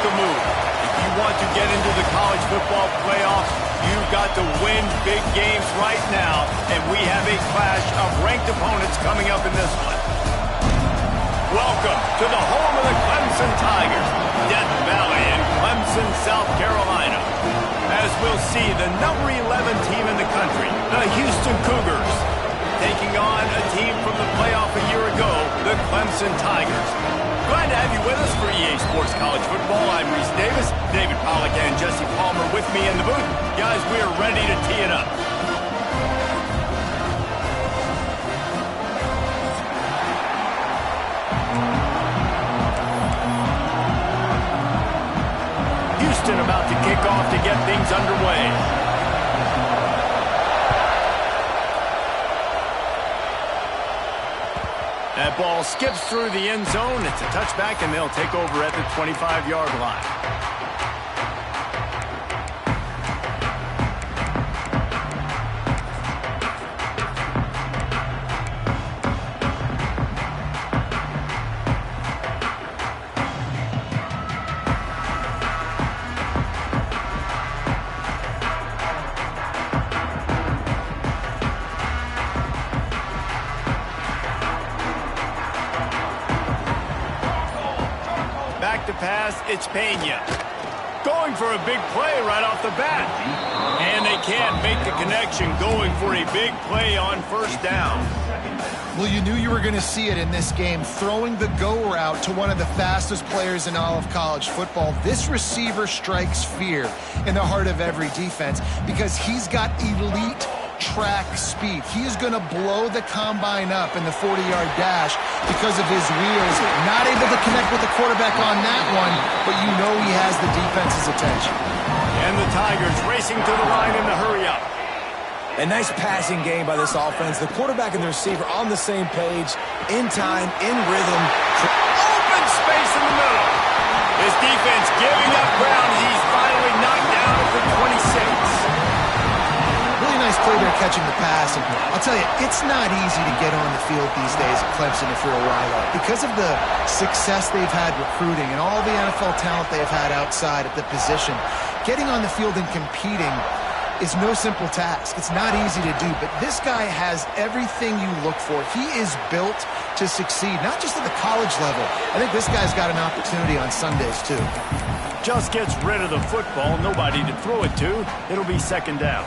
a move. If you want to get into the college football playoffs, you've got to win big games right now, and we have a clash of ranked opponents coming up in this one. Welcome to the home of the Clemson Tigers, Death Valley in Clemson, South Carolina. As we'll see, the number 11 team in the country, the Houston Cougars, taking on a team from the playoff a year ago, the Clemson Tigers. Glad to have you with us for EA Sports College Football. I'm Reese Davis, David Pollack and Jesse Palmer with me in the booth. Guys, we are ready to tee it up. Houston about to kick off to get things underway. That ball skips through the end zone. It's a touchback, and they'll take over at the 25-yard line. Back to pass, it's Pena. Going for a big play right off the bat. And they can't make the connection, going for a big play on first down. Well, you knew you were going to see it in this game, throwing the go route to one of the fastest players in all of college football. This receiver strikes fear in the heart of every defense because he's got elite track speed. He is going to blow the combine up in the 40-yard dash because of his wheels. Not able to connect with the quarterback on that one, but you know he has the defense's attention. And the Tigers racing to the line in the hurry-up. A nice passing game by this offense. The quarterback and the receiver on the same page, in time, in rhythm. Open space in the middle. His defense giving up ground as he's finally knocked down at the 26. Really nice play there catching the pass. And I'll tell you, it's not easy to get on the field these days at Clemson if you're a Wildcat. Because of the success they've had recruiting and all the NFL talent they've had outside at the position, getting on the field and competing is no simple task. It's not easy to do, but this guy has everything you look for. He is built to succeed, not just at the college level. I think this guy's got an opportunity on Sundays, too. Just gets rid of the football, nobody to throw it to. It'll be second down.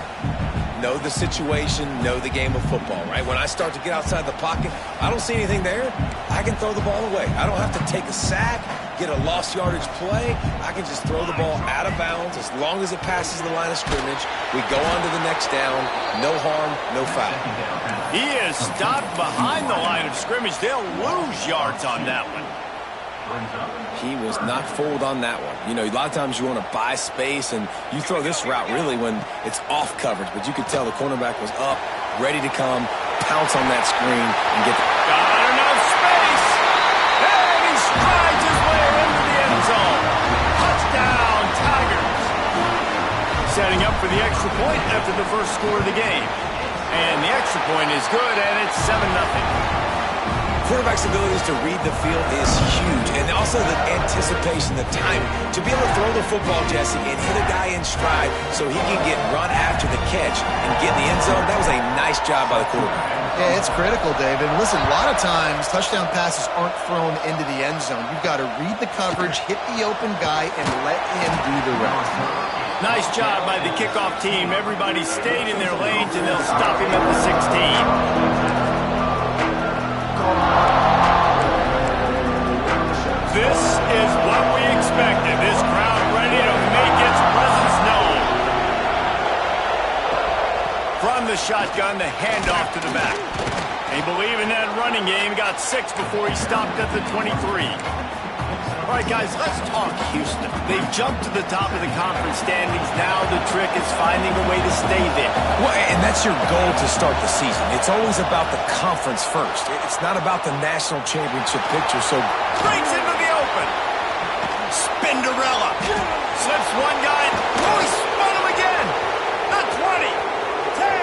Know the situation, know the game of football, right? When I start to get outside the pocket, I don't see anything there, I can throw the ball away. I don't have to take a sack, get a lost yardage play. I can just throw the ball out of bounds as long as it passes the line of scrimmage. We go on to the next down. No harm, no foul. He is stopped behind the line of scrimmage. They'll lose yards on that one. He was not fooled on that one. You know, a lot of times you want to buy space, and you throw this route really when it's off coverage. But you could tell the cornerback was up, ready to come, pounce on that screen, and get got enough space. And he strides his way into the end zone. Touchdown, Tigers. Setting up for the extra point after the first score of the game. And the extra point is good, and it's 7-0. Quarterback's abilities to read the field is huge, and also the anticipation, the timing. To be able to throw the football, Jesse, and hit a guy in stride so he can get run after the catch and get in the end zone, that was a nice job by the quarterback. Yeah, it's critical, David. Listen, a lot of times touchdown passes aren't thrown into the end zone. You've got to read the coverage, hit the open guy, and let him do the rest. Nice job by the kickoff team. Everybody stayed in their lanes, and they'll stop him at the 16. This is what we expected. This crowd ready to make its presence known. From the shotgun, the handoff to the back. They believe in that running game. Got 6 before he stopped at the 23. All right, guys, let's talk Houston. They've jumped to the top of the conference standings. Now the trick is finding a way to stay there. Well, and that's your goal to start the season. It's always about the conference first. It's not about the national championship picture. So breaks into the open. Spinderella. Slips one guy. Oh, he spun him again. The 20. 10.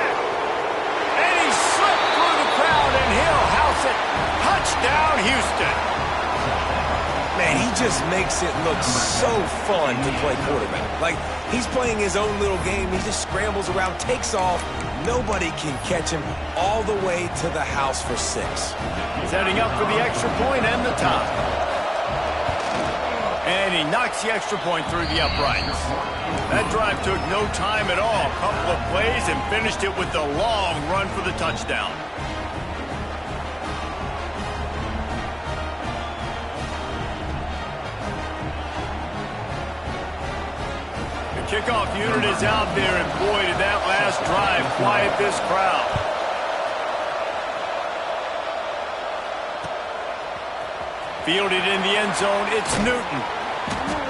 And he slipped through the crowd, and he'll house it. Touchdown, Houston. man, he just makes it look so fun to play quarterback. Like, he's playing his own little game. He just scrambles around, takes off. Nobody can catch him all the way to the house for 6. Setting up for the extra point and the tie. And he knocks the extra point through the uprights. That drive took no time at all. A couple of plays and finished it with the long run for the touchdown. Kickoff unit is out there, and boy, did that last drive quiet this crowd. Fielded in the end zone, it's Newton.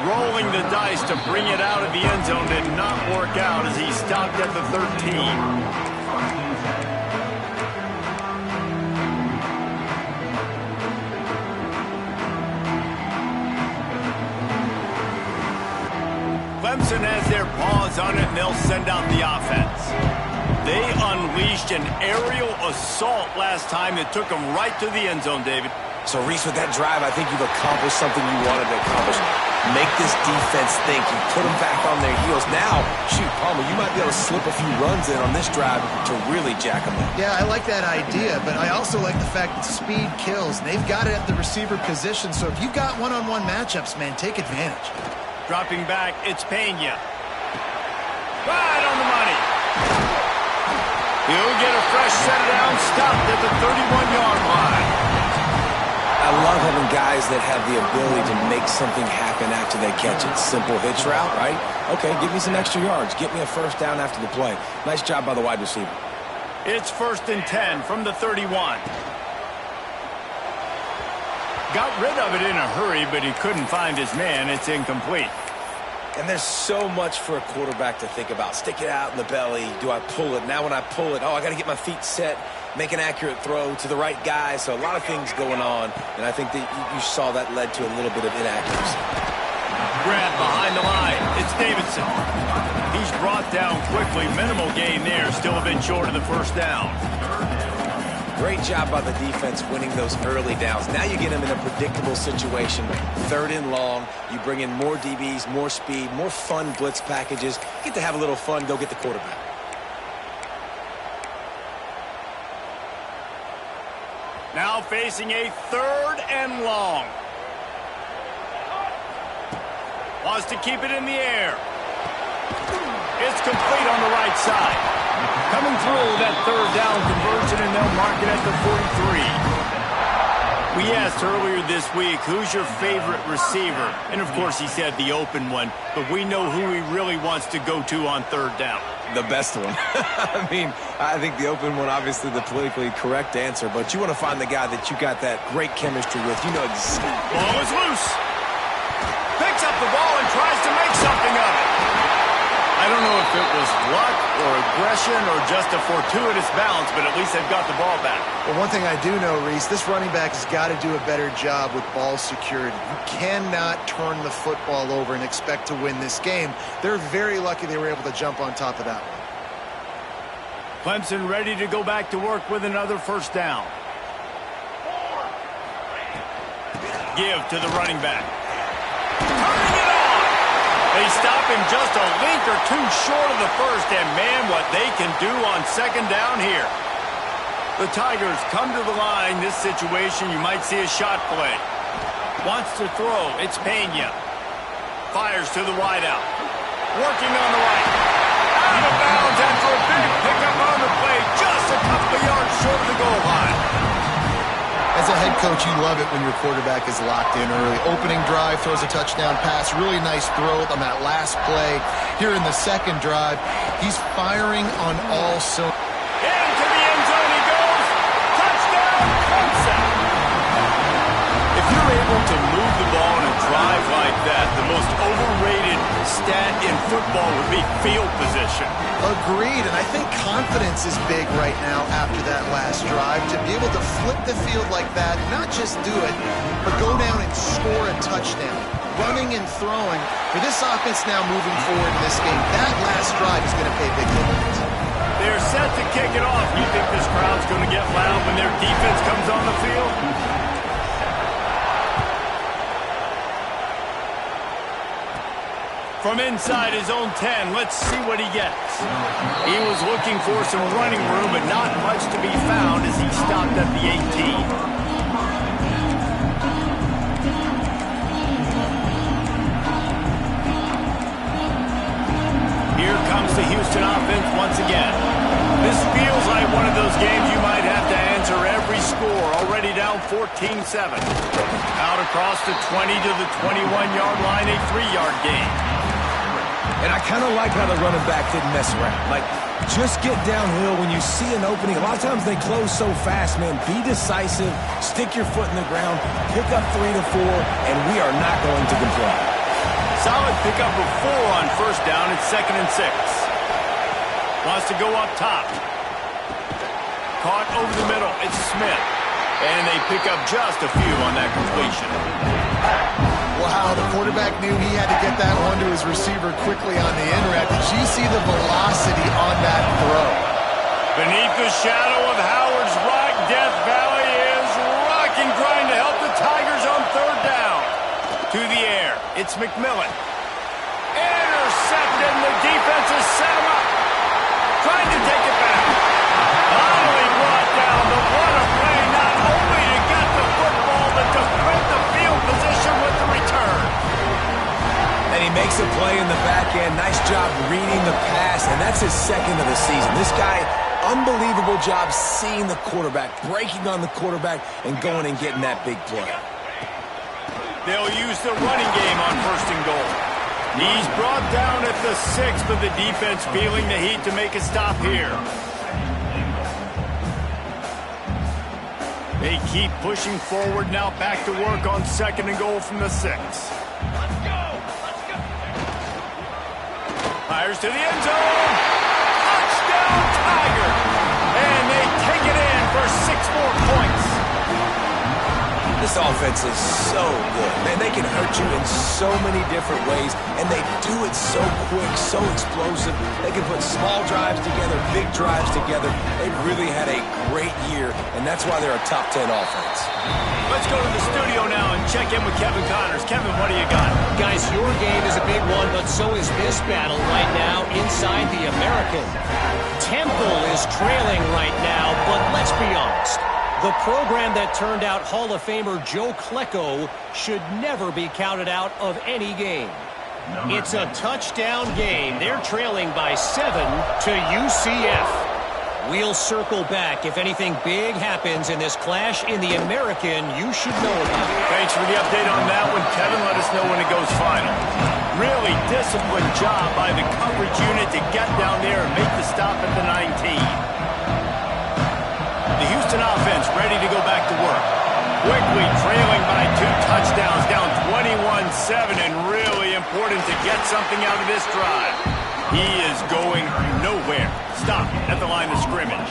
Rolling the dice to bring it out of the end zone did not work out as he stopped at the 13. Clemson has their paws on it, and they'll send out the offense. They unleashed an aerial assault last time that took them right to the end zone, David. So, Reese, with that drive, I think you've accomplished something you wanted to accomplish. Make this defense think. You put them back on their heels. Now, shoot, Palmer, you might be able to slip a few runs in on this drive to really jack them up. Yeah, I like that idea, but I also like the fact that speed kills. And they've got it at the receiver position, so if you've got one-on-one matchups, man, take advantage. Dropping back, it's Pena. Right on the money. He'll get a fresh set down, stopped at the 31-yard line. I love having guys that have the ability to make something happen after they catch it. Simple hitch route, right? Okay, give me some extra yards. Get me a first down after the play. Nice job by the wide receiver. It's 1st and 10 from the 31. Got rid of it in a hurry, but he couldn't find his man. It's incomplete. And there's so much for a quarterback to think about. Stick it out in the belly. Do I pull it? Now when I pull it, I got to get my feet set, make an accurate throw to the right guy. So a lot of things going on, and I think that you saw that led to a little bit of inaccuracy. Grab behind the line. It's Davidson. He's brought down quickly. Minimal gain there. Still a bit short of the first down. Great job by the defense winning those early downs. Now you get them in a predictable situation. 3rd and long. You bring in more DBs, more speed, more fun blitz packages. Get to have a little fun. Go get the quarterback. Now facing a 3rd and long. Wants to keep it in the air. It's complete on the right side. Coming through that 3rd down conversion, and they'll mark it at the 43. We asked earlier this week, who's your favorite receiver? And, of course, he said the open one, but we know who he really wants to go to on 3rd down. The best one. I mean, I think the open one, obviously the politically correct answer, but you want to find the guy that you got that great chemistry with. You know exactly. Ball is loose. Picks up the ball and tries to make something of it. I don't know if it was luck or aggression or just a fortuitous bounce, but at least they've got the ball back. Well, one thing I do know, Reese, this running back has got to do a better job with ball security. You cannot turn the football over and expect to win this game. They're very lucky they were able to jump on top of that one. Clemson ready to go back to work with another first down. Give to the running back. Turning it on. They stop him just a link or two short of the first, and man, what they can do on 2nd down here. The Tigers come to the line. This situation, you might see a shot play. Wants to throw. It's Pena. Fires to the wideout. Working on the right. Out of bounds after a big pickup on the play. Just a couple of yards short of the goal line. As a head coach, you love it when your quarterback is locked in early. Opening drive, throws a touchdown pass. Really nice throw on that last play. Here in the 2nd drive, he's firing on all cylinders. Into the end zone he goes. Touchdown, Clemson. If you're able to move the ball in a drive like that, the most overrated stat in football would be field position. Agreed, and I think confidence is big right now after that last drive. To be able to flip the field like that, not just do it, but go down and score a touchdown. Running and throwing. For this offense now moving forward in this game, that last drive is going to pay big dividends. They're set to kick it off. You think this crowd's going to get loud when their defense comes on the field? From inside his own 10, let's see what he gets. He was looking for some running room, but not much to be found as he stopped at the 18. Here comes the Houston offense once again. This feels like one of those games you might have to answer every score. Already down 14-7. Out across the 20 to the 21-yard line, a 3-yard gain. And I kind of like how the running back didn't mess around. Like, just get downhill when you see an opening. A lot of times they close so fast, man. Be decisive, stick your foot in the ground, pick up 3 to 4, and we are not going to complain. Solid pickup of 4 on first down. It's 2nd and 6. Wants to go up top. Caught over the middle. It's Smith. And they pick up just a few on that completion. Wow, the quarterback knew he had to get that one to his receiver quickly on the in route. Did you see the velocity on that throw? Beneath the shadow of Howard's Rock, Death Valley is rocking, trying to help the Tigers on 3rd down. To the air, it's McMillan. Intercepted, and the defense has set him up. Trying to take it back. Finally brought down, but what a play, not only to get the football, but to print the field position with the return. And he makes a play in the back end. Nice job reading the pass, and that's his 2nd of the season. This guy, unbelievable job seeing the quarterback, breaking on the quarterback, and going and getting that big play. They'll use the running game on 1st and goal. He's brought down at the 6th, but the defense feeling the heat to make a stop here. They keep pushing forward now, back to work on 2nd and goal from the 6. Let's go! Fires to the end zone. Touchdown, Tiger! And they take it in for 6 more points. This offense is so good. Man, they can hurt you in so many different ways, and they do it so quick, so explosive. They can put small drives together, big drives together. They've really had a great year, and that's why they're a top 10 offense. Let's go to the studio now and check in with Kevin Connors. Kevin, what do you got? Guys, your game is a big one, but so is this battle right now inside the American. Temple is trailing right now, but let's be honest. The program that turned out Hall of Famer Joe Klecko should never be counted out of any game. It's a touchdown game. They're trailing by 7 to UCF. We'll circle back if anything big happens in this clash in the American you should know about. Thanks for the update on that one, Kevin. Let us know when it goes final. Really disciplined job by the coverage unit to get down there and make the stop at the 19. The Houston offense ready to go back to work. Quickly trailing by 2 touchdowns, down 21-7, and really important to get something out of this drive. He is going nowhere. Stop at the line of scrimmage.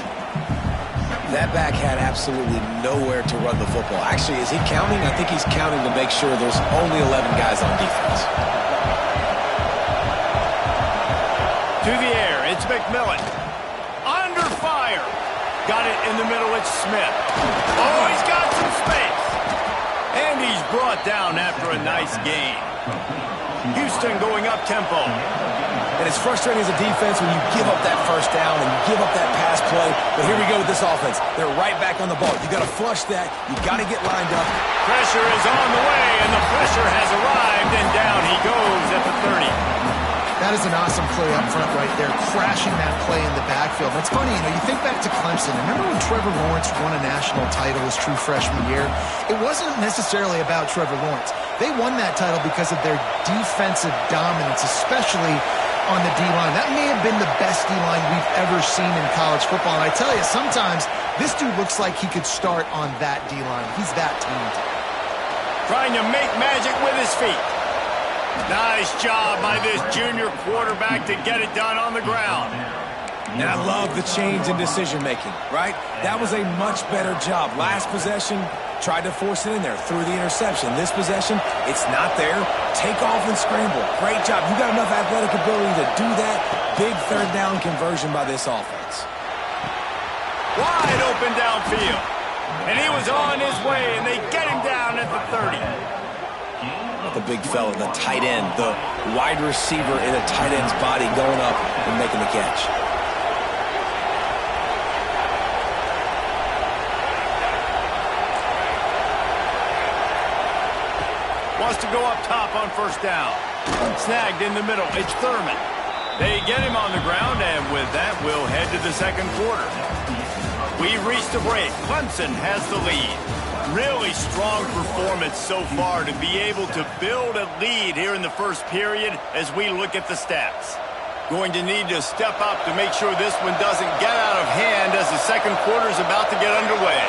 That back had absolutely nowhere to run the football. Actually, is he counting? I think he's counting to make sure there's only 11 guys on defense. To the air, it's McMillan. Under fire. Got it in the middle, it's Smith. Oh, he's got some space. And he's brought down after a nice gain. Houston going up tempo. And it's frustrating as a defense when you give up that first down and give up that pass play. But here we go with this offense. They're right back on the ball. You got to flush that. You got to get lined up. Pressure is on the way, and the pressure has arrived, and down he goes at the 30. That is an awesome play up front right there, crashing that play in the backfield. It's funny, you think back to Clemson. Remember when Trevor Lawrence won a national title his true freshman year? It wasn't necessarily about Trevor Lawrence. They won that title because of their defensive dominance, especially on the D-line. That may have been the best D-line we've ever seen in college football. And I tell you, sometimes this dude looks like he could start on that D-line. He's that talented. Trying to make magic with his feet. Nice job by this junior quarterback to get it done on the ground. And I love the change in decision-making, right? That was a much better job. Last possession, tried to force it in there, threw the interception. This possession, it's not there. Take off and scramble. Great job. You got enough athletic ability to do that. Big 3rd down conversion by this offense. Wide open downfield. And he was on his way, and they get him down at the 30. The big fella, the tight end, the wide receiver in a tight end's body going up and making the catch. Wants to go up top on first down. Snagged in the middle. It's Thurman. They get him on the ground, and with that, we'll head to the second quarter. We've reached a break. Clemson has the lead. Really strong performance so far to be able to build a lead here in the first period as we look at the stats. Going to need to step up to make sure this one doesn't get out of hand as the second quarter is about to get underway.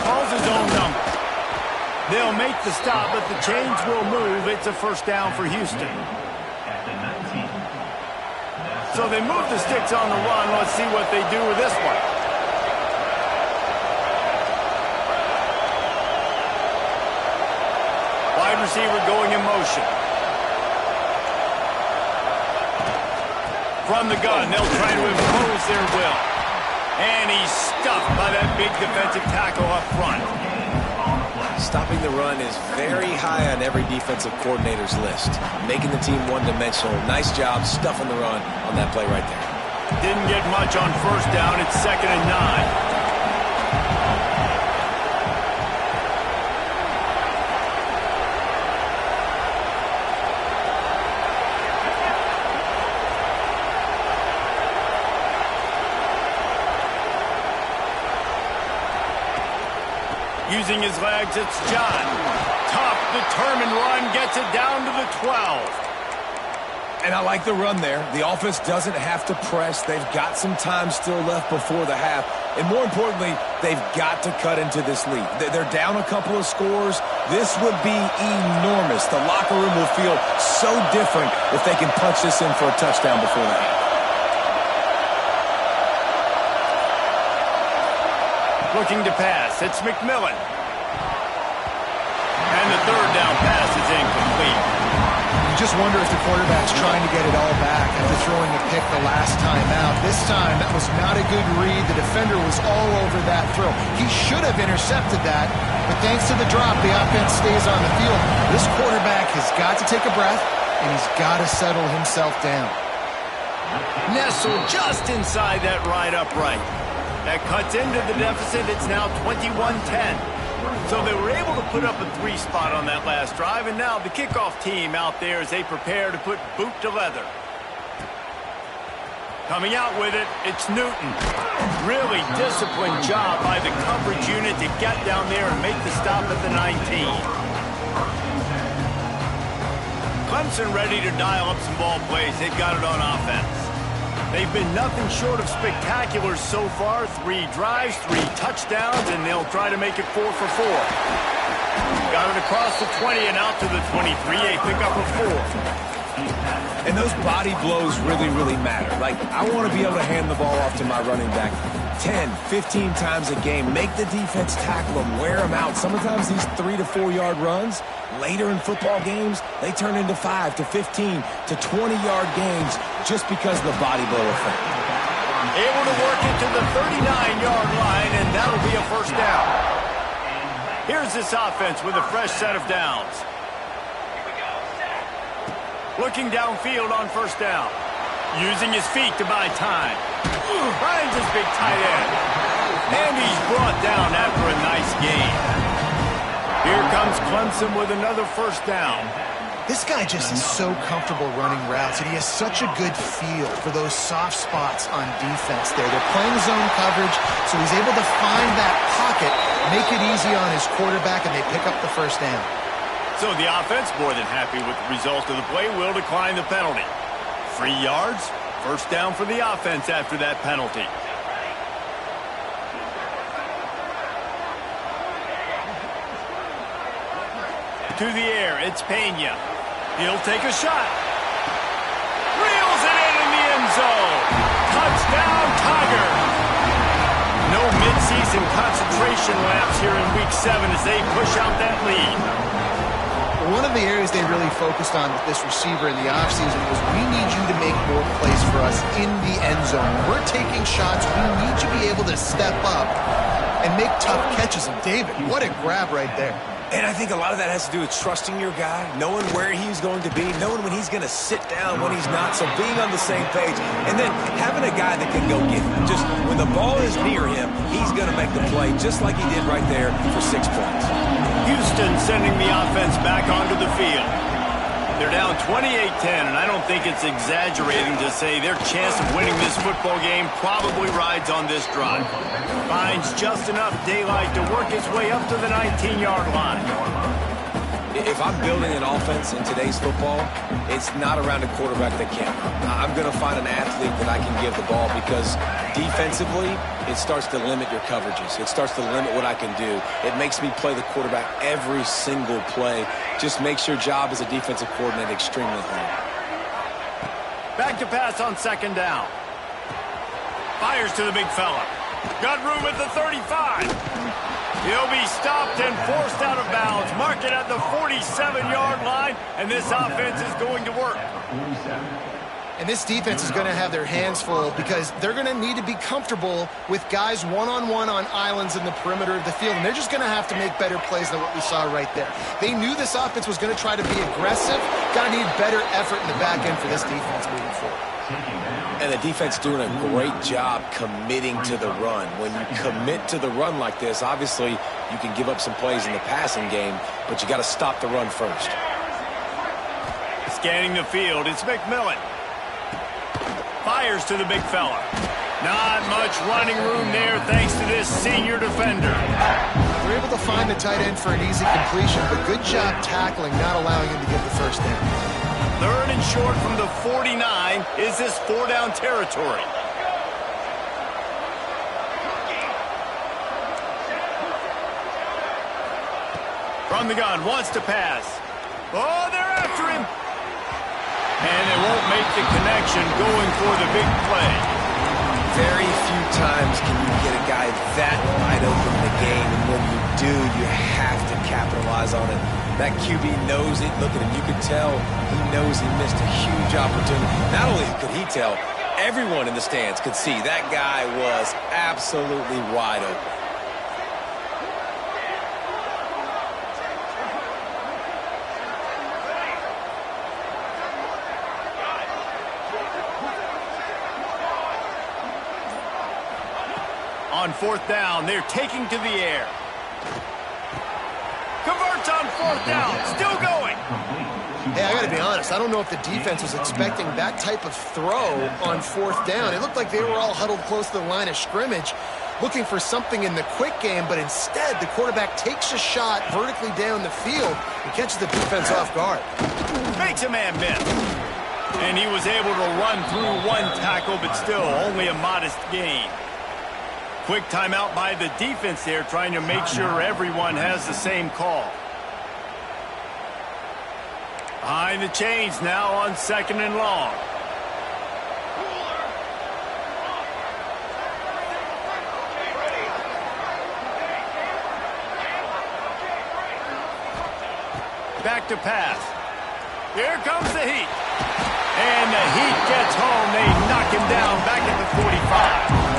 Calls his own number. They'll make the stop, but the chains will move. It's a first down for Houston. So they move the sticks on the run. Let's see what they do with this one. Wide receiver going in motion. From the gun, they'll try to impose their will. And he's stuffed by that big defensive tackle up front. Stopping the run is very high on every defensive coordinator's list. Making the team one-dimensional. Nice job stuffing the run on that play right there. Didn't get much on first down. It's 2nd and 9. Using his legs, it's John. Tough, determined run, gets it down to the 12. And I like the run there. The offense doesn't have to press. They've got some time still left before the half. And more importantly, they've got to cut into this lead. They're down a couple of scores. This would be enormous. The locker room will feel so different if they can punch this in for a touchdown before the half. Looking to pass. It's McMillan. And the third down pass is incomplete. You just wonder if the quarterback's trying to get it all back after throwing a pick the last time out. This time, that was not a good read. The defender was all over that throw. He should have intercepted that, but thanks to the drop, the offense stays on the field. This quarterback has got to take a breath, and he's got to settle himself down. Nestled just inside that right upright. That cuts into the deficit. It's now 21-10. So they were able to put up a 3 spot on that last drive, and now the kickoff team out there as they prepare to put boot to leather. Coming out with it, it's Newton. Really disciplined job by the coverage unit to get down there and make the stop at the 19. Clemson ready to dial up some ball plays. They've got it on offense. They've been nothing short of spectacular so far. 3 drives, 3 touchdowns, and they'll try to make it 4 for 4. Got it across the 20 and out to the 23. A pickup of 4. And those body blows really, really matter. Like, I want to be able to hand the ball off to my running back 10, 15 times a game. Make the defense tackle them, wear them out. Sometimes these 3 to 4 yard runs, later in football games, they turn into 5 to 15 to 20 yard gains just because of the body blow effect. Able to work it to the 39-yard line, and that'll be a first down. Here's this offense with a fresh set of downs. Looking downfield on first down. Using his feet to buy time. Finds his big tight end. And he's brought down after a nice gain. Here comes Clemson with another first down. This guy just is so comfortable running routes, and he has such a good feel for those soft spots on defense there. They're playing zone coverage, so he's able to find that pocket, make it easy on his quarterback, and they pick up the first down. So the offense, more than happy with the result of the play, will decline the penalty. 3 yards, first down for the offense after that penalty. To the air, it's Pena. He'll take a shot. Reels it in the end zone. Touchdown, Tiger. No midseason concentration laps here in Week 7 as they push out that lead. One of the areas they really focused on with this receiver in the offseason was we need you to make more plays for us in the end zone. When we're taking shots, we need you to be able to step up and make tough catches. And David, what a grab right there. And I think a lot of that has to do with trusting your guy, knowing where he's going to be, knowing when he's going to sit down, when he's not, so being on the same page, and then having a guy that can go get it. Just when the ball is near him, he's going to make the play just like he did right there for 6 points. Houston sending the offense back onto the field. They're down 28-10, and I don't think it's exaggerating to say their chance of winning this football game probably rides on this drive. Finds just enough daylight to work his way up to the 19-yard line. If I'm building an offense in today's football, it's not around a quarterback that can. I'm going to find an athlete that I can give the ball because defensively, it starts to limit your coverages. It starts to limit what I can do. It makes me play the quarterback every single play. Just makes your job as a defensive coordinator extremely hard. Back to pass on 2nd down. Fires to the big fella. Got room at the 35. He'll be stopped and forced out of bounds. Mark it at the 47-yard line, and this offense is going to work. And this defense is going to have their hands full because they're going to need to be comfortable with guys one-on-one on islands in the perimeter of the field. And they're just going to have to make better plays than what we saw right there. They knew this offense was going to try to be aggressive. Got to need better effort in the back end for this defense moving forward. And the defense doing a great job committing to the run. When you commit to the run like this, obviously you can give up some plays in the passing game, but you got to stop the run first. Scanning the field, it's McMillan. Fires to the big fella. Not much running room there thanks to this senior defender. They're able to find the tight end for an easy completion, but good job tackling, not allowing him to get the first down. 3rd and short from the 49. Is this 4-down territory? From the gun, wants to pass. Oh, they're after him. And they won't make the connection going for the big play. Very few times can you get a guy that wide open in the game, and when you do, you have to capitalize on it. That QB knows it. Look at him. You could tell he knows he missed a huge opportunity. Not only could he tell, everyone in the stands could see that guy was absolutely wide open. On 4th down, they're taking to the air. Converts on 4th down, still going. Hey, I got to be honest. I don't know if the defense was expecting that type of throw on 4th down. It looked like they were all huddled close to the line of scrimmage, looking for something in the quick game, but instead the quarterback takes a shot vertically down the field and catches the defense off guard. Makes a man miss. And he was able to run through one tackle, but still only a modest gain. Quick timeout by the defense there, trying to make sure everyone has the same call. Behind the chains now on 2nd and long. Back to pass. Here comes the heat. And the heat gets home. They knock him down back at the 45.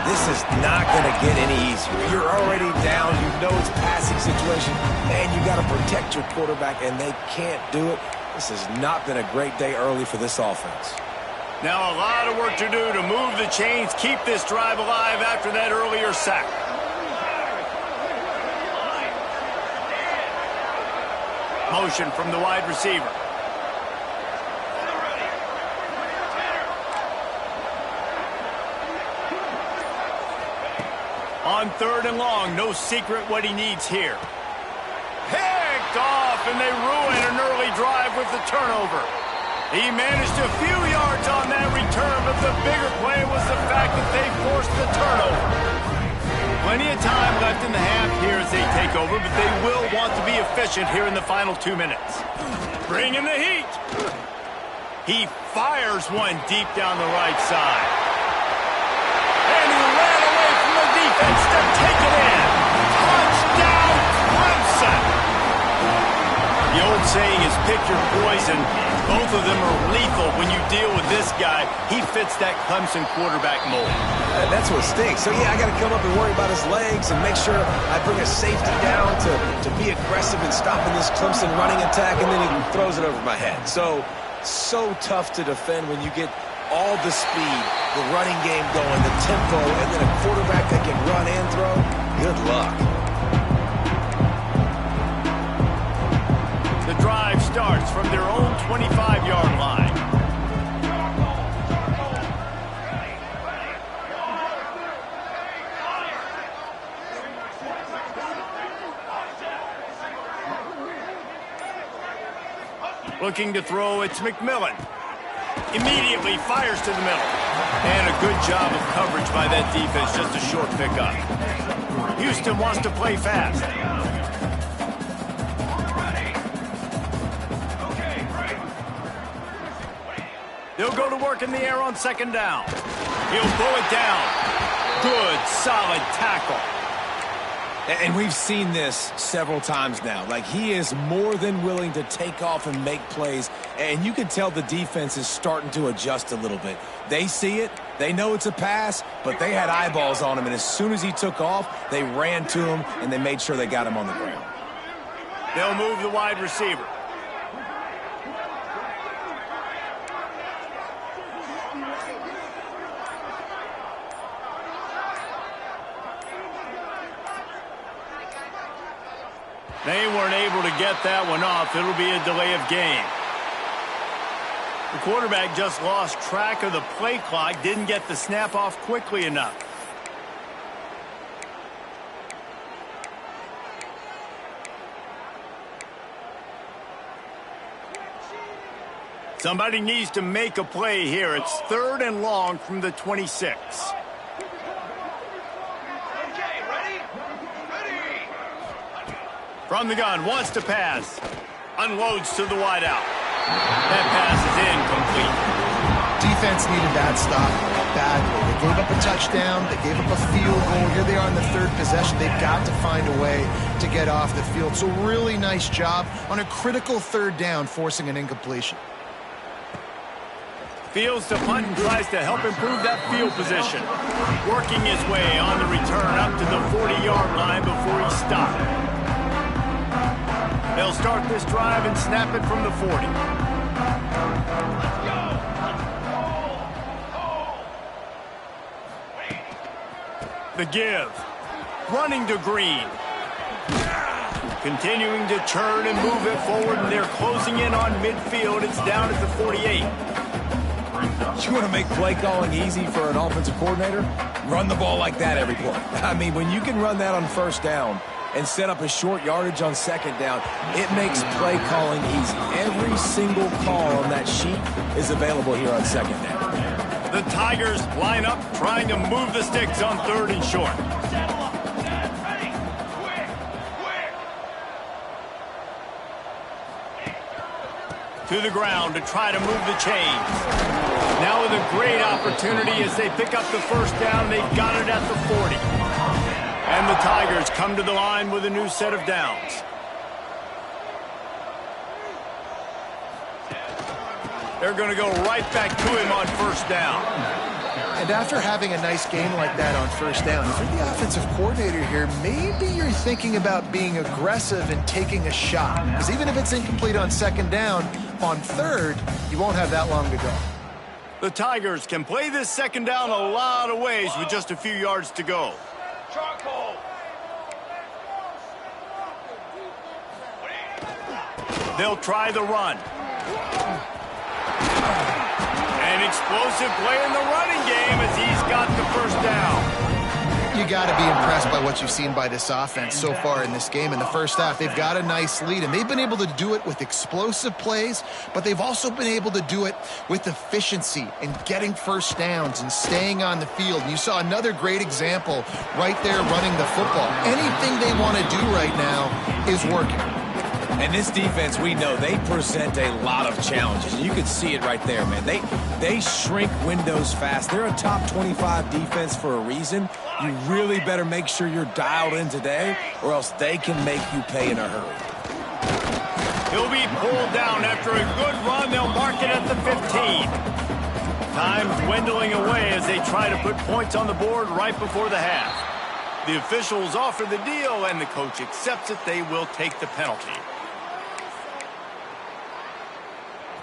This is not going to get any easier. You're already down. You know it's a passing situation, and you got to protect your quarterback, and they can't do it. This has not been a great day early for this offense. Now a lot of work to do to move the chains, keep this drive alive after that earlier sack. Motion from the wide receiver. On 3rd and long, no secret what he needs here. Picked off, and they ruin an early drive with the turnover. He managed a few yards on that return, but the bigger play was the fact that they forced the turnover. Plenty of time left in the half here as they take over, but they will want to be efficient here in the final 2 minutes. Bring in the heat. He fires one deep down the right side. And he ran away from the defense to take it in. Touchdown, Clemson. The old saying is pick your poison. Both of them are lethal when you deal with this guy. He fits that Clemson quarterback mold. That's what stinks. So, yeah, I got to come up and worry about his legs and make sure I bring a safety down to be aggressive in stopping this Clemson running attack, and then he throws it over my head. So tough to defend when you get all the speed, the running game going, the tempo, and then a quarterback that can run and throw. Good luck. The drive starts from their own 25-yard line. Looking to throw, it's McMillan. Immediately fires to the middle. And a good job of coverage by that defense, just a short pickup. Houston wants to play fast. They'll go to work in the air on second down. He'll pull it down. Good, solid tackle. And we've seen this several times now. Like, he is more than willing to take off and make plays. And you can tell the defense is starting to adjust a little bit. They see it. They know it's a pass, but they had eyeballs on him. And as soon as he took off, they ran to him, and they made sure they got him on the ground. They'll move the wide receiver. They weren't able to get that one off. It'll be a delay of game. The quarterback just lost track of the play clock, didn't get the snap off quickly enough. Somebody needs to make a play here. It's 3rd and long from the 26. From the gun, wants to pass. Unloads to the wideout. That pass is incomplete. Defense needed that stop badly. They gave up a touchdown. They gave up a field goal. Here they are in the 3rd possession. They've got to find a way to get off the field. So really nice job on a critical 3rd down, forcing an incompletion. Fields to punt and tries to help improve that field position. Working his way on the return up to the 40-yard line before he stopped. They'll start this drive and snap it from the 40. The give. Running to Green. Continuing to churn and move it forward, and they're closing in on midfield. It's down at the 48. You want to make play calling easy for an offensive coordinator? Run the ball like that every play. I mean, when you can run that on 1st down and set up a short yardage on 2nd down, it makes play calling easy. Every single call on that sheet is available here on 2nd down. The Tigers line up, trying to move the sticks on 3rd and short. To the ground to try to move the chains. Now with a great opportunity as they pick up the 1st down. They've got it at the 40. And the Tigers come to the line with a new set of downs. They're going to go right back to him on 1st down. And after having a nice game like that on 1st down, if you're the offensive coordinator here, maybe you're thinking about being aggressive and taking a shot. Because even if it's incomplete on 2nd down, on 3rd, you won't have that long to go. The Tigers can play this 2nd down a lot of ways with just a few yards to go. They'll try the run. An explosive play in the running game as he's got the 1st down. You got to be impressed by what you've seen by this offense so far in this game. In the 1st half, they've got a nice lead, and they've been able to do it with explosive plays, but they've also been able to do it with efficiency and getting 1st downs and staying on the field. And you saw another great example right there running the football. Anything they want to do right now is working. And this defense, we know, they present a lot of challenges. You can see it right there, man. They shrink windows fast. They're a top 25 defense for a reason. You really better make sure you're dialed in today, or else they can make you pay in a hurry. He'll be pulled down. After a good run, they'll mark it at the 15. Time's dwindling away as they try to put points on the board right before the half. The officials offer the deal, and the coach accepts it. They will take the penalty.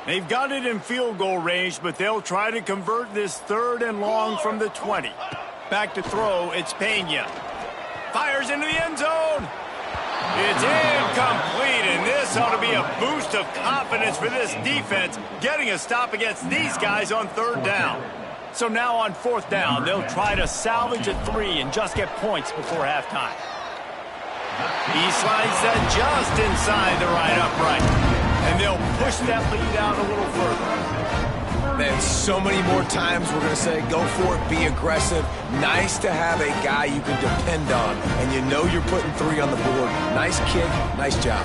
They've got it in field goal range, but they'll try to convert this 3rd and long from the 20. Back to throw, it's Pena. Fires into the end zone. It's incomplete, and this ought to be a boost of confidence for this defense, getting a stop against these guys on 3rd down. So now on 4th down, they'll try to salvage a 3 and just get points before halftime. He slides that just inside the right upright, and they'll push that lead out a little further. Man, so many more times we're going to say, go for it, be aggressive. Nice to have a guy you can depend on, and you know you're putting 3 on the board. Nice kick, nice job.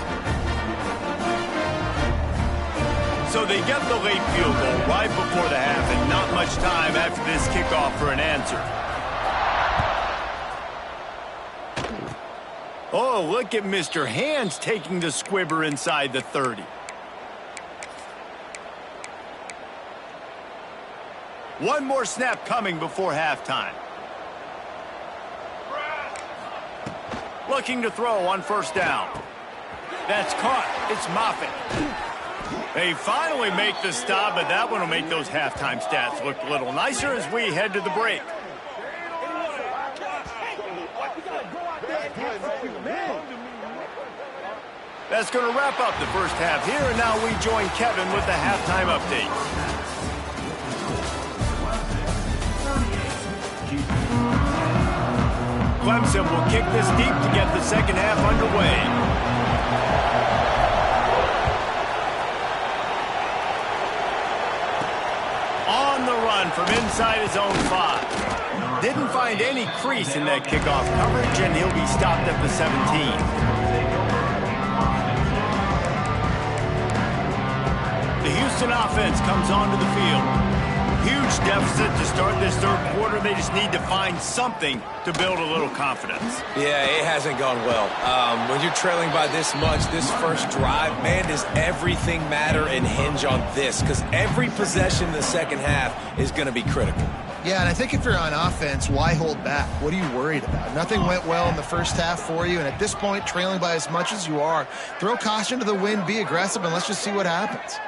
So they get the late field goal right before the half, and not much time after this kickoff for an answer. Oh, look at Mr. Hands taking the squibber inside the 30. One more snap coming before halftime. Looking to throw on 1st down. That's caught. It's Moffitt. They finally make the stop, but that one will make those halftime stats look a little nicer as we head to the break. That's going to wrap up the first half here, and now we join Kevin with the halftime update. Clemson will kick this deep to get the second half underway. On the run from inside his own 5. Didn't find any crease in that kickoff coverage, and he'll be stopped at the 17. The Houston offense comes onto the field. Huge deficit to start this 3rd quarter. They just need to find something to build a little confidence. Yeah, it hasn't gone well. When you're trailing by this much, this first drive, man, does everything matter and hinge on this? Because every possession in the second half is going to be critical. Yeah, and I think if you're on offense, why hold back? What are you worried about? Nothing went well in the first half for you, and at this point, trailing by as much as you are, throw caution to the wind, be aggressive, and let's just see what happens.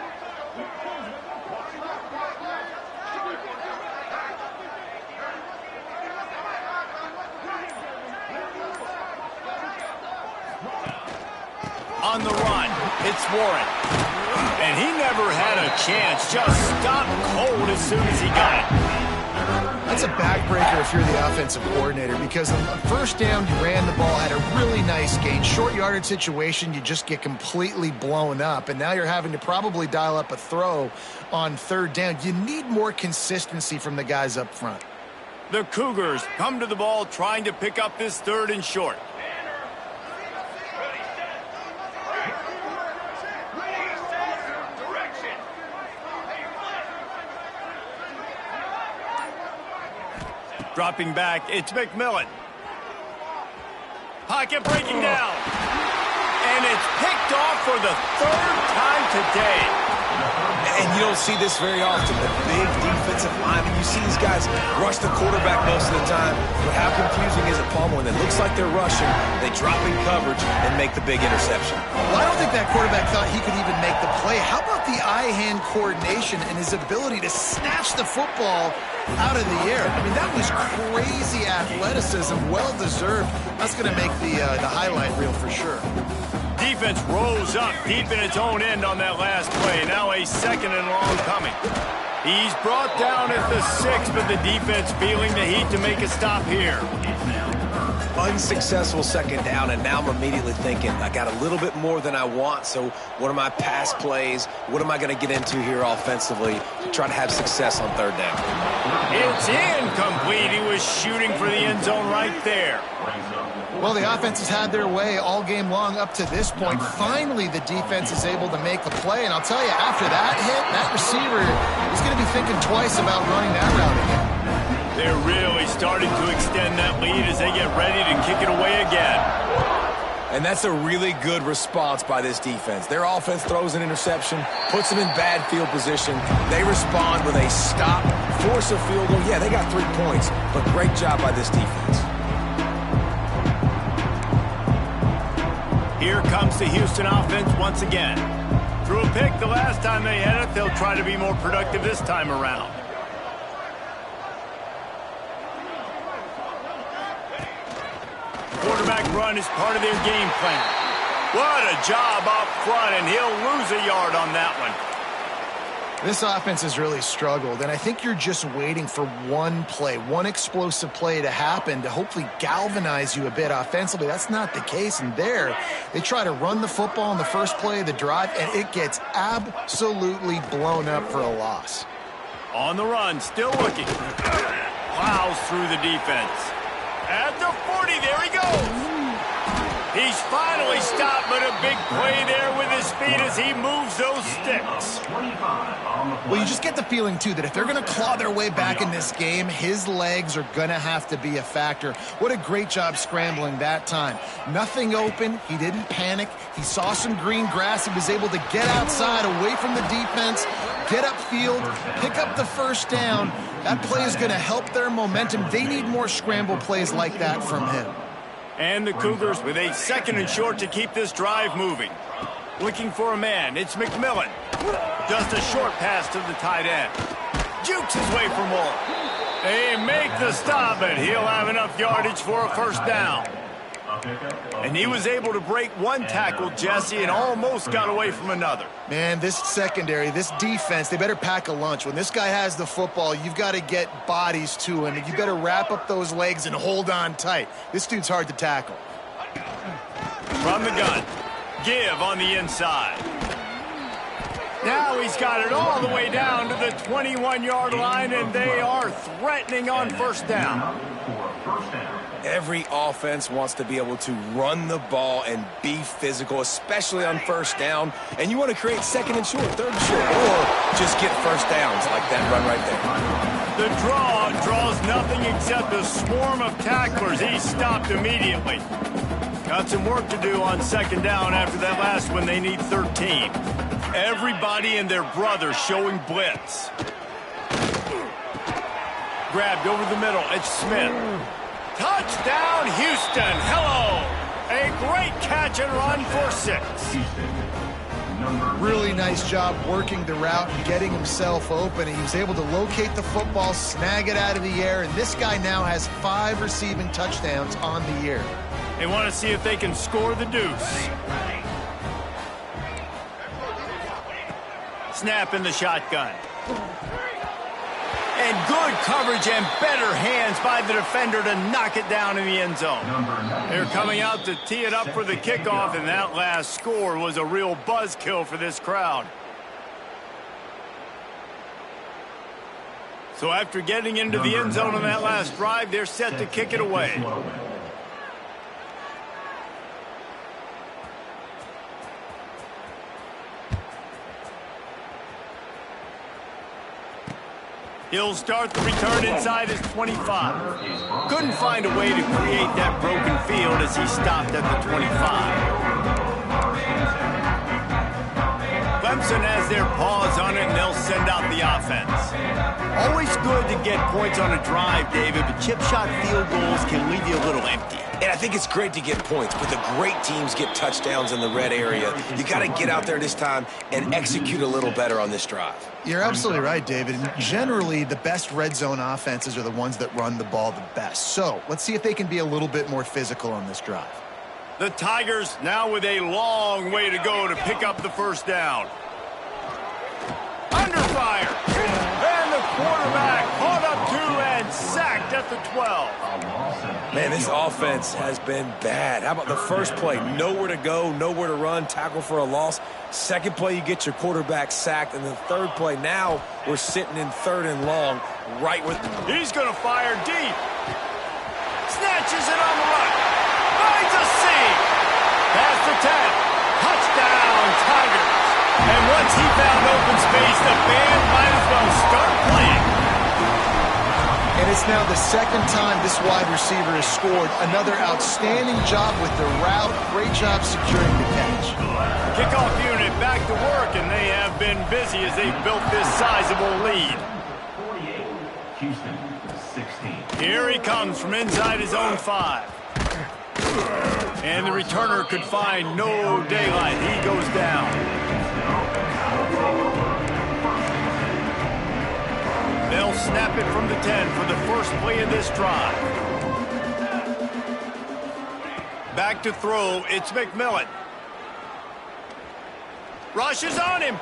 On the run, it's Warren. And he never had a chance, just stopped cold as soon as he got it. That's a backbreaker if you're the offensive coordinator, because on the 1st down, you ran the ball, had a really nice gain. Short yardage situation, you just get completely blown up, and now you're having to probably dial up a throw on 3rd down. You need more consistency from the guys up front. The Cougars come to the ball trying to pick up this 3rd and short. Dropping back, it's McMillan. Pocket breaking down. And it's picked off for the 3rd time today. And you don't see this very often. The big defensive lineman, you see these guys rush the quarterback most of the time. But how confusing is it, Paul, when it looks like they're rushing, they drop in coverage and make the big interception? Well, I don't think that quarterback thought he could even make the play. How about the eye-hand coordination and his ability to snatch the football out of the air? I mean, that was crazy athleticism, well-deserved. That's going to make the highlight reel for sure. Defense rose up deep in its own end on that last play. Now a 2nd and long coming. He's brought down at the 6, but the defense feeling the heat to make a stop here. Unsuccessful 2nd down, and now I'm immediately thinking, I got a little bit more than I want, so what are my pass plays? What am I going to get into here offensively to try to have success on 3rd down? It's incomplete. He was shooting for the end zone right there. Well, the offense has had their way all game long up to this point. Finally, the defense is able to make the play, and I'll tell you, after that hit, that receiver is going to be thinking twice about running that route again. They're really starting to extend that lead as they get ready to kick it away again. And that's a really good response by this defense. Their offense throws an interception, puts them in bad field position. They respond with a stop, force a field goal. Yeah, they got 3 points, but great job by this defense. Here comes the Houston offense once again. Threw a pick the last time they had it. They'll try to be more productive this time around. Quarterback run is part of their game plan. What a job up front, and he'll lose a yard on that one. This offense has really struggled, and I think you're just waiting for one play, one explosive play to happen to hopefully galvanize you a bit offensively. That's not the case, and there they try to run the football in the first play of the drive, and it gets absolutely blown up for a loss. On the run, still looking. Plows through the defense. At the 40, there he goes. He's finally stopped, but a big play there with his feet as he moves those sticks. Well, you just get the feeling, too, that if they're going to claw their way back in this game, his legs are going to have to be a factor. What a great job scrambling that time. Nothing open. He didn't panic. He saw some green grass. He was able to get outside, away from the defense, get upfield, pick up the first down. That play is going to help their momentum. They need more scramble plays like that from him. And the Cougars with a 2nd and short to keep this drive moving. Looking for a man. It's McMillan. Just a short pass to the tight end. Jukes his way for more. They make the stop, and he'll have enough yardage for a first down. And he was able to break one tackle, Jesse, and almost got away from another. Man, this secondary, this defense, they better pack a lunch. When this guy has the football, you've got to get bodies to him. You better wrap up those legs and hold on tight. This dude's hard to tackle. From the gun. Give on the inside. Now he's got it all the way down to the 21-yard line, and they are threatening on first down. Every offense wants to be able to run the ball and be physical, especially on first down. And you want to create 2nd and short, 3rd and short, or just get first downs like that run right there. The draw draws nothing except a swarm of tacklers. He stopped immediately. Got some work to do on 2nd down after that last one. They need 13. Everybody and their brother showing blitz. Grabbed over the middle. It's Smith. Touchdown, Houston. Hello. A great catch and run for 6. Really nice job working the route and getting himself open. He was able to locate the football, snag it out of the air, and this guy now has 5 receiving touchdowns on the year. They want to see if they can score the deuce. Snap in the shotgun. And good coverage and better hands by the defender to knock it down in the end zone. They're coming out to tee it up for the kickoff, and that last score was a real buzzkill for this crowd. So after getting into the end zone on that last drive, they're set to kick it away. He'll start the return inside his 25. Couldn't find a way to create that broken field as he stopped at the 25. Clemson has their paws on it, and they'll send out the offense. Always good to get points on a drive, David, but chip shot field goals can leave you a little empty. And I think it's great to get points, but the great teams get touchdowns in the red area. You got to get out there this time and execute a little better on this drive. You're absolutely right, David. And generally, the best red zone offenses are the ones that run the ball the best. So let's see if they can be a little bit more physical on this drive. The Tigers now with a long way to go to pick up the first down. Under fire. And the quarterback caught up to and sacked at the 12. Man, this offense has been bad. How about the first play? Nowhere to go, nowhere to run, tackle for a loss. Second play, you get your quarterback sacked. And the third play, now we're sitting in 3rd and long, right with... He's going to fire deep. Snatches it on the run. Finds a seam. Past the 10. Touchdown, Tigers. And once he found open space, the band might as well start playing. And And it's now the second time this wide receiver has scored. Another outstanding job with the route. Great job securing the catch. Kickoff unit back to work, and they have been busy as they built this sizable lead. 48, Houston, 16. Here he comes from inside his own 5. And the returner could find no daylight. He goes down. They'll snap it from the 10 for the first play of this drive. Back to throw, it's McMillan. Rushes on him.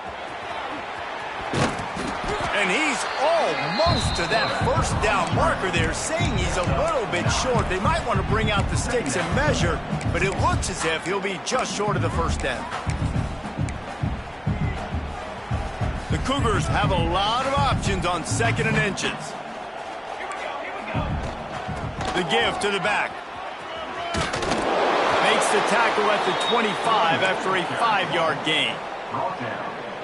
And he's almost to that first down marker there, saying he's a little bit short. They might want to bring out the sticks and measure, but it looks as if he'll be just short of the first down. The Cougars have a lot of options on 2nd and inches. The give to the back. Makes the tackle at the 25 after a 5-yard gain.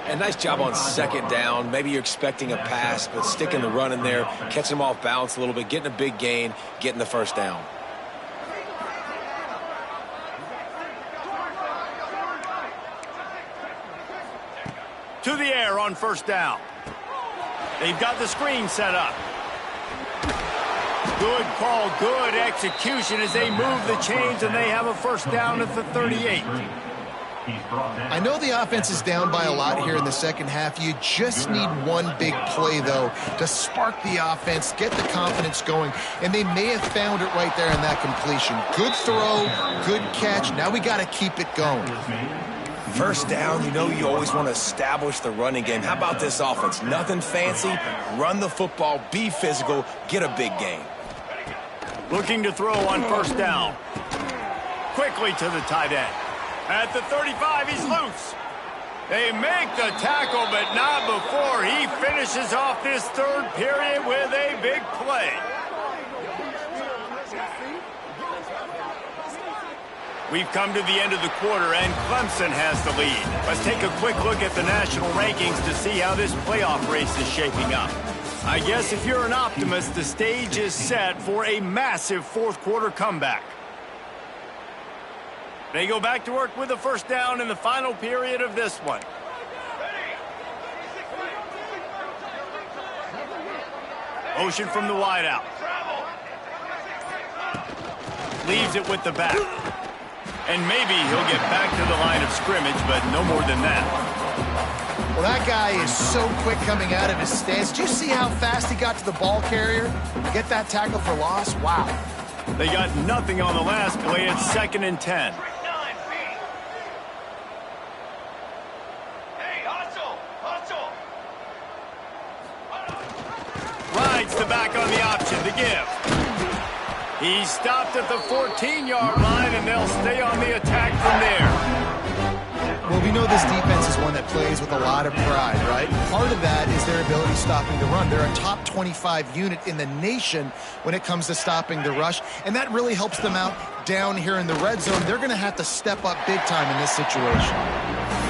And nice job on 2nd down. Maybe you're expecting a pass, but sticking the run in there, catching them off balance a little bit, getting a big gain, getting the first down. To the air on 1st down. They've got the screen set up. Good call, good execution as they move the chains, and they have a 1st down at the 38. I know the offense is down by a lot here in the second half. You just need one big play, though, to spark the offense, get the confidence going, and they may have found it right there in that completion. Good throw, good catch. Now we got to keep it going. 1st down, you always want to establish the running game. How about this offense? Nothing fancy. Run the football, be physical, get a big gain. Looking to throw on 1st down. Quickly to the tight end. At the 35, he's loose. They make the tackle, but not before he finishes off this 3rd period with a big play. We've come to the end of the quarter, and Clemson has the lead. Let's take a quick look at the national rankings to see how this playoff race is shaping up. I guess if you're an optimist, the stage is set for a massive 4th quarter comeback. They go back to work with the 1st down in the final period of this one. Motion from the wideout. Leaves it with the back. And maybe he'll get back to the line of scrimmage, but no more than that. Well, that guy is so quick coming out of his stance. Did you see how fast he got to the ball carrier? Get that tackle for loss? Wow. They got nothing on the last play. It's 2nd and 10. Rides the back on the option, the give. He stopped at the 14-yard line, and they'll stay on the attack from there. Well, we know this defense is one that plays with a lot of pride, right? Part of that is their ability stopping the run. They're a top 25 unit in the nation when it comes to stopping the rush, and that really helps them out down here in the red zone. They're going to have to step up big time in this situation.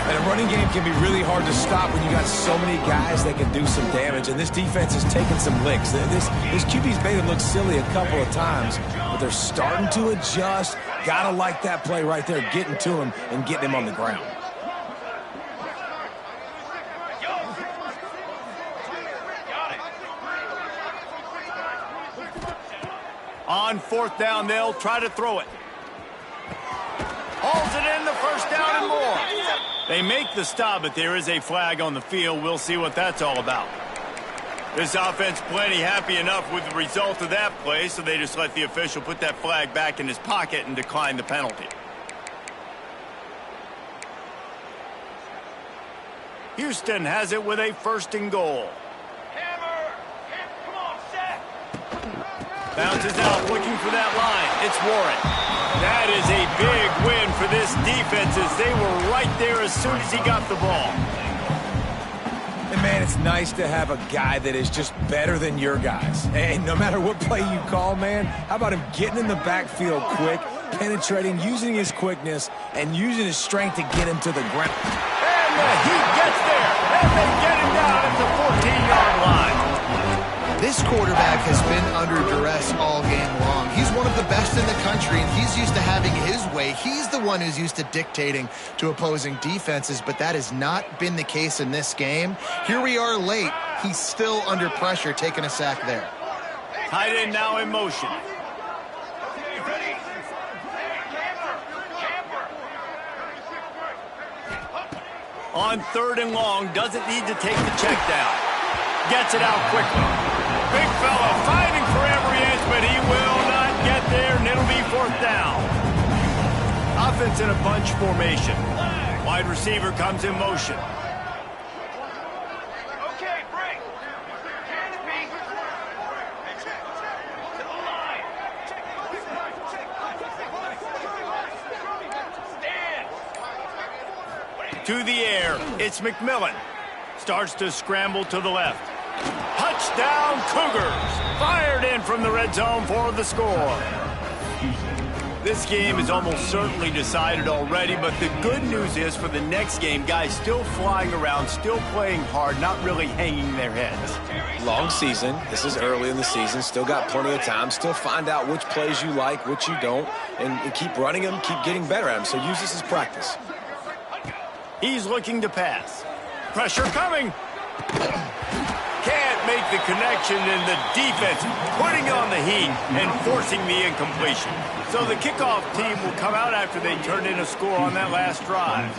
And a running game can be really hard to stop when you got so many guys that can do some damage, and this defense is taking some licks. This QB's made it look silly a couple of times, but they're starting to adjust. Gotta like that play right there, getting to him and getting him on the ground. On 4th down, they'll try to throw it. Hauls it in, the 1st down and more. They make the stop, but there is a flag on the field. We'll see what that's all about. This offense plenty happy enough with the result of that play, so they just let the official put that flag back in his pocket and decline the penalty. Houston has it with a 1st and goal. Bounces out, looking for that line. It's Warren. That is a big win for this defense as they were right there as soon as he got the ball. And, man, it's nice to have a guy that is just better than your guys. And no matter what play you call, man, how about him getting in the backfield quick, penetrating, using his quickness, and using his strength to get him to the ground. And he gets there, and they get him down at the 14-yard line. This quarterback has been under duress all game long. He's one of the best in the country, and he's used to having his way. He's the one who's used to dictating to opposing defenses, but that has not been the case in this game. Here we are late. He's still under pressure, taking a sack there. Tight end now in motion. On 3rd and long, doesn't need to take the check down. Gets it out quickly. Big fella fighting for every inch, but he will not get there, and it'll be 4th down. Offense in a bunch formation. Wide receiver comes in motion. Okay, break. To the air, it's McMillan. Starts to scramble to the left. Touchdown, Cougars! Fired in from the red zone for the score. This game is almost certainly decided already, but the good news is for the next game, guys still flying around, still playing hard, not really hanging their heads. Long season. This is early in the season. Still got plenty of time. Still find out which plays you like, which you don't, and keep running them, keep getting better at them. So use this as practice. He's looking to pass. Pressure coming. Can't make the connection, and the defense putting on the heat and forcing the incompletion. So the kickoff team will come out after they turned in a score on that last drive.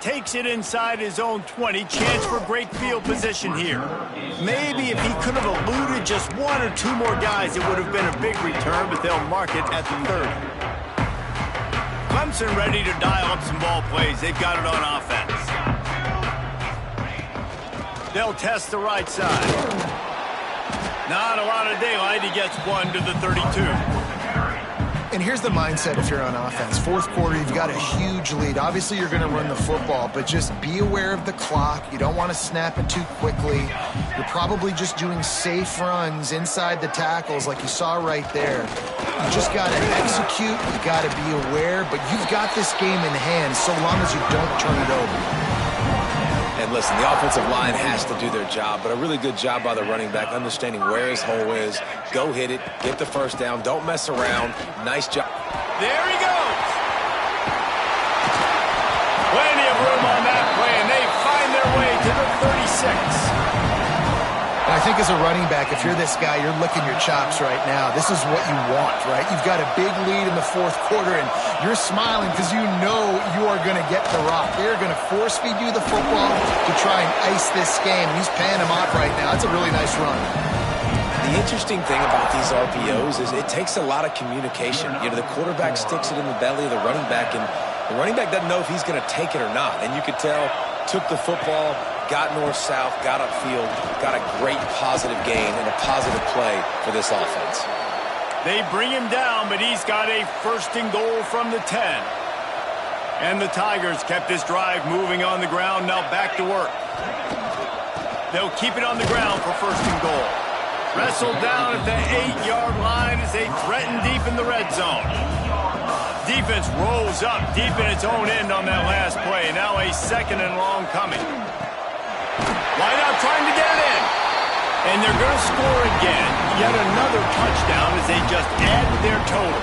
Takes it inside his own 20. Chance for great field position here. Maybe if he could have eluded just 1 or 2 more guys, it would have been a big return, but they'll mark it at the 30. Clemson ready to dial up some ball plays. They've got it on offense. They'll test the right side. Not a lot of daylight. He gets 1 to the 32. And here's the mindset if you're on offense. 4th quarter, you've got a huge lead. Obviously, you're going to run the football, but just be aware of the clock. You don't want to snap it too quickly. You're probably just doing safe runs inside the tackles like you saw right there. You just got to execute. You got to be aware, but you've got this game in hand so long as you don't turn it over. And listen, the offensive line has to do their job, but a really good job by the running back, understanding where his hole is. Go hit it, get the first down, don't mess around. Nice job. There he goes. Plenty of room on that play, and they find their way to the 36. And I think as a running back, if you're this guy, you're licking your chops right now. This is what you want, right? You've got a big lead in the 4th quarter, and you're smiling because you know you are going to get the rock. They're going to force feed you the football to try and ice this game. He's paying him off right now. It's a really nice run. The interesting thing about these RPOs is it takes a lot of communication. You know, the quarterback sticks it in the belly of the running back, and the running back doesn't know if he's going to take it or not. And you could tell, took the football, got north-south, got upfield, got a great positive gain and a positive play for this offense. They bring him down, but he's got a 1st and goal from the 10. And the Tigers kept this drive moving on the ground, now back to work. They'll keep it on the ground for 1st and goal. Wrestled down at the 8-yard line as they threaten deep in the red zone. Defense rolls up deep in its own end on that last play. Now a 2nd and long coming. Wide out trying to get it in. And they're going to score again. Yet another touchdown as they just add to their total.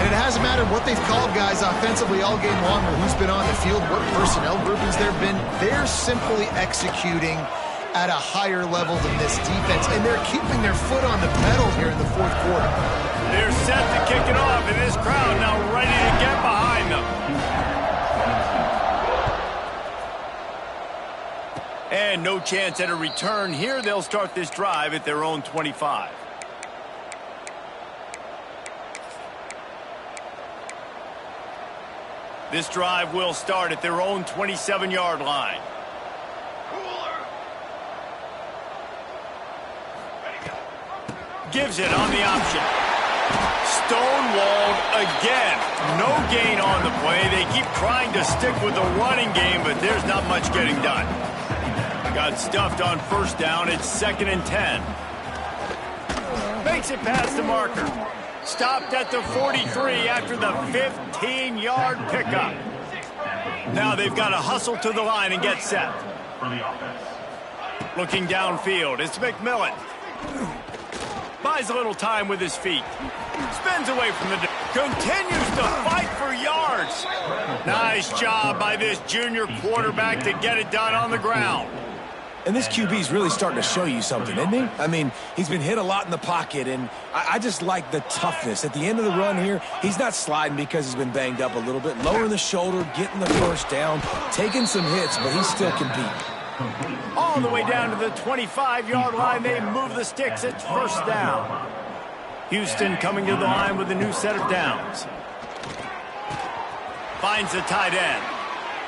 And it hasn't mattered what they've called guys offensively all game long or who's been on the field, what personnel groupings there have been. They're simply executing at a higher level than this defense, and they're keeping their foot on the pedal here in the 4th quarter. They're set to kick it off, and this crowd now ready to get behind them. And no chance at a return here. They'll start this drive at their own 25. This drive will start at their own 27-yard line. Gives it on the option. Stonewalled again. No gain on the play. They keep trying to stick with the running game, but there's not much getting done. Got stuffed on first down. It's 2nd and 10. Makes it past the marker. Stopped at the 43 after the 15-yard pickup. Now they've got to hustle to the line and get set. Looking downfield, it's McMillan. Buys a little time with his feet. Spins away from the... Continues to fight for yards. Nice job by this junior quarterback to get it done on the ground. And this QB's really starting to show you something, isn't he? I mean, he's been hit a lot in the pocket, and I just like the toughness. At the end of the run here, he's not sliding because he's been banged up a little bit. Lowering the shoulder, getting the first down, taking some hits, but he's still competing. All the way down to the 25-yard line. They move the sticks. It's first down. Houston coming to the line with a new set of downs. Finds the tight end.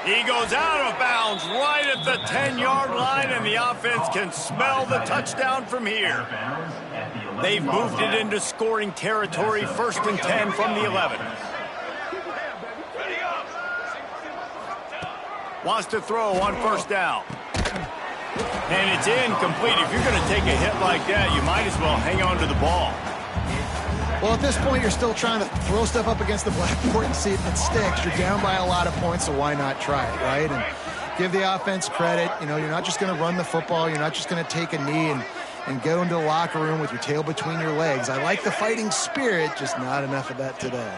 He goes out of bounds right at the 10-yard line, and the offense can smell the touchdown from here. They've moved it into scoring territory, 1st and 10 from the 11. Wants to throw on first down. And it's incomplete. If you're going to take a hit like that, you might as well hang on to the ball. Well, at this point, you're still trying to throw stuff up against the blackboard and see if it sticks. You're down by a lot of points, so why not try it, right? And give the offense credit. You know, you're not just going to run the football. You're not just going to take a knee and go into the locker room with your tail between your legs. I like the fighting spirit, just not enough of that today.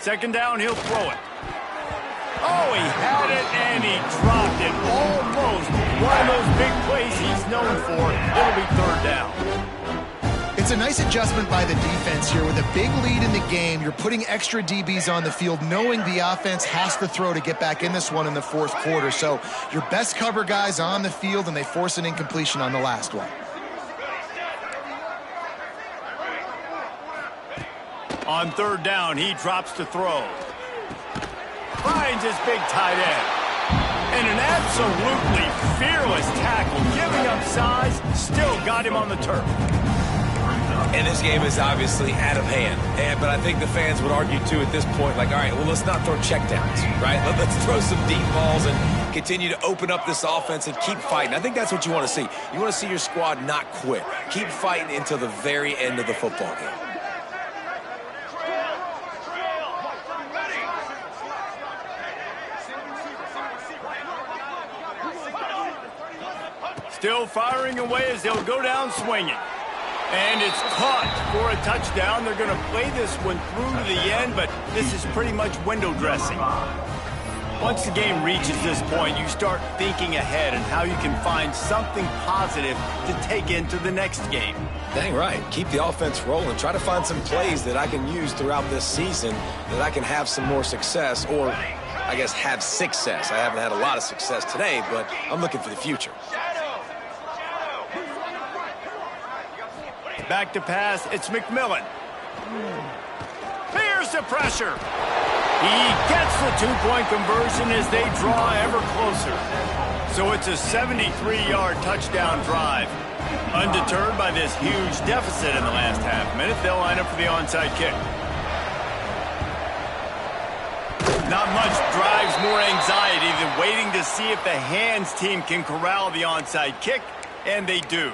2nd down, he'll throw it. Oh, he had it, and he dropped it. Almost one of those big plays he's known for. It'll be 3rd down. It's a nice adjustment by the defense here. With a big lead in the game, you're putting extra DBs on the field, knowing the offense has to throw to get back in this one in the 4th quarter. So your best cover guys on the field, and they force an incompletion on the last one. On 3rd down, he drops to throw. Finds his big tight end. And an absolutely fearless tackle, giving up size, still got him on the turf. And this game is obviously out of hand. But I think the fans would argue, too, at this point, like, all right, well, let's not throw checkdowns, right? Let's throw some deep balls and continue to open up this offense and keep fighting. I think that's what you want to see. You want to see your squad not quit. Keep fighting until the very end of the football game. Still firing away as they'll go down swinging. And it's caught for a touchdown. They're going to play this one through to the end, but this is pretty much window dressing. Once the game reaches this point, you start thinking ahead and how you can find something positive to take into the next game. Dang right. Keep the offense rolling. Try to find some plays that I can use throughout this season that I can have some more success, or I guess have success. I haven't had a lot of success today, but I'm looking for the future. Back to pass, it's McMillan. Here's the pressure. He gets the two-point conversion as they draw ever closer. So it's a 73-yard touchdown drive. Undeterred by this huge deficit in the last half minute, they'll line up for the onside kick. Not much drives more anxiety than waiting to see if the hands team can corral the onside kick, and they do.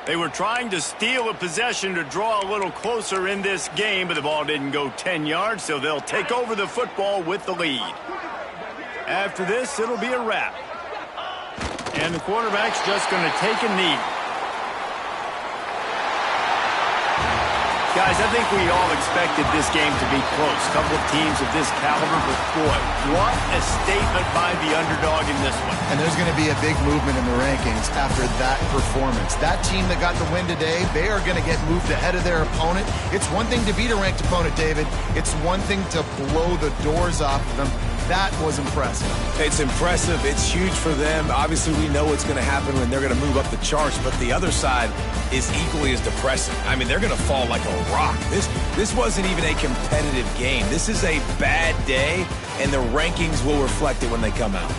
They were trying to steal a possession to draw a little closer in this game, but the ball didn't go 10 yards, so they'll take over the football with the lead. After this, it'll be a wrap. And the quarterback's just going to take a knee. Guys, I think we all expected this game to be close. A couple of teams of this caliber, but boy, what a statement by the underdog in this one. And there's going to be a big movement in the rankings after that performance. That team that got the win today, they are going to get moved ahead of their opponent. It's one thing to beat a ranked opponent, David. It's one thing to blow the doors off of them. That was impressive. It's impressive. It's huge for them. Obviously, we know what's going to happen when they're going to move up the charts, but the other side is equally as depressing. I mean, they're going to fall like a rock. This wasn't even a competitive game. This is a bad day, and the rankings will reflect it when they come out.